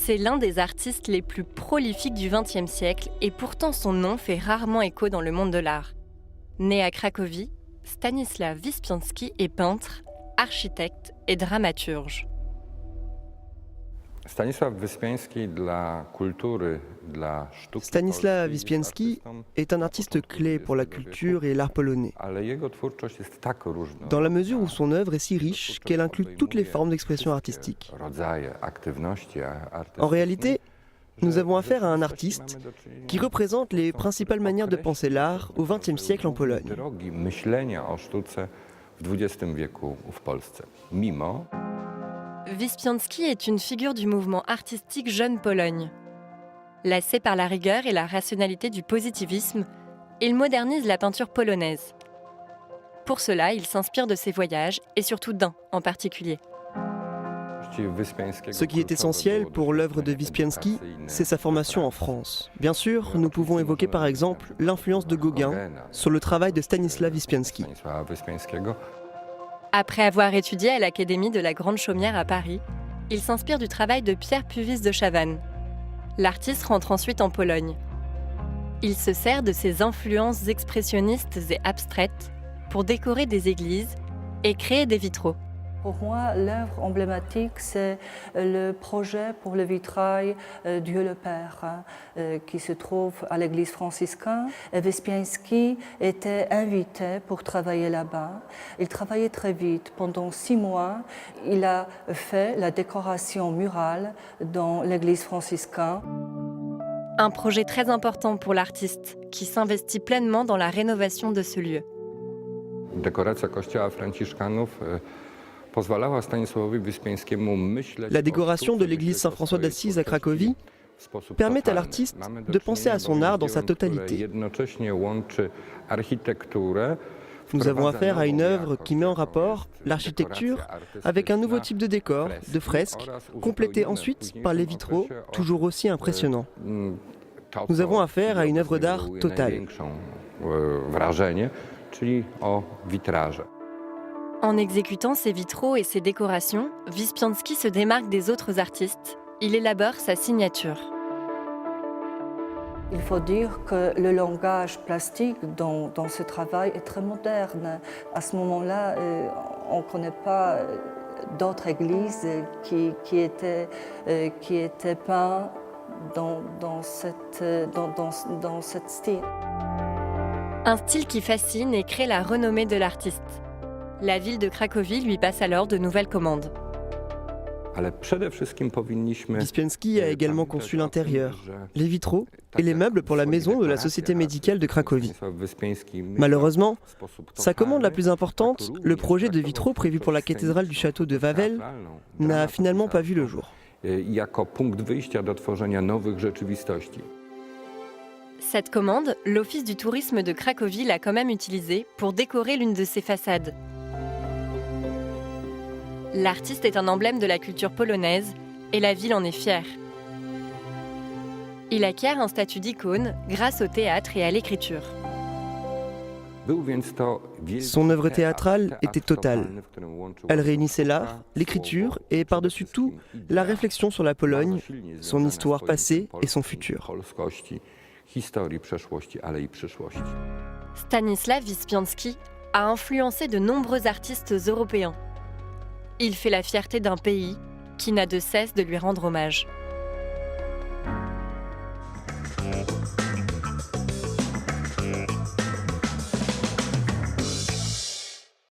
C'est l'un des artistes les plus prolifiques du XXe siècle et pourtant son nom fait rarement écho dans le monde de l'art. Né à Cracovie, Stanisław Wyspiański est peintre, architecte et dramaturge. Stanisław Wyspiański est un artiste clé pour la culture et l'art polonais, dans la mesure où son œuvre est si riche qu'elle inclut toutes les formes d'expression artistique. En réalité, nous avons affaire à un artiste qui représente les principales manières de penser l'art au XXe siècle en Pologne. Wyspiański est une figure du mouvement artistique Jeune Pologne. Lassé par la rigueur et la rationalité du positivisme, il modernise la peinture polonaise. Pour cela, il s'inspire de ses voyages et surtout d'un en particulier. Ce qui est essentiel pour l'œuvre de Wyspiański, c'est sa formation en France. Bien sûr, nous pouvons évoquer par exemple l'influence de Gauguin sur le travail de Stanisław Wyspiański. Après avoir étudié à l'Académie de la Grande Chaumière à Paris, il s'inspire du travail de Pierre Puvis de Chavannes. L'artiste rentre ensuite en Pologne. Il se sert de ses influences expressionnistes et abstraites pour décorer des églises et créer des vitraux. Pour moi, l'œuvre emblématique, c'est le projet pour le vitrail Dieu le Père, qui se trouve à l'église franciscaine. Wyspiański était invité pour travailler là-bas. Il travaillait très vite. Pendant 6 mois, il a fait la décoration murale dans l'église franciscaine. Un projet très important pour l'artiste, qui s'investit pleinement dans la rénovation de ce lieu. La décoration de l'église Saint-François d'Assise à Cracovie permet à l'artiste de penser à son art dans sa totalité. Nous avons affaire à une œuvre qui met en rapport l'architecture avec un nouveau type de décor, de fresques, complété ensuite par les vitraux, toujours aussi impressionnants. Nous avons affaire à une œuvre d'art totale. En exécutant ses vitraux et ses décorations, Wyspiański se démarque des autres artistes. Il élabore sa signature. Il faut dire que le langage plastique dans ce travail est très moderne. À ce moment-là, on ne connaît pas d'autres églises qui étaient peintes dans cet style. Un style qui fascine et crée la renommée de l'artiste. La ville de Cracovie lui passe alors de nouvelles commandes. Wyspiański a également conçu l'intérieur, les vitraux et les meubles pour la maison de la Société médicale de Cracovie. Malheureusement, sa commande la plus importante, le projet de vitraux prévu pour la cathédrale du château de Wawel, n'a finalement pas vu le jour. Cette commande, l'Office du tourisme de Cracovie l'a quand même utilisée pour décorer l'une de ses façades. L'artiste est un emblème de la culture polonaise et la ville en est fière. Il acquiert un statut d'icône grâce au théâtre et à l'écriture. Son œuvre théâtrale était totale. Elle réunissait l'art, l'écriture et par-dessus tout, la réflexion sur la Pologne, son histoire passée et son futur. Stanisław Wyspiański a influencé de nombreux artistes européens. Il fait la fierté d'un pays qui n'a de cesse de lui rendre hommage.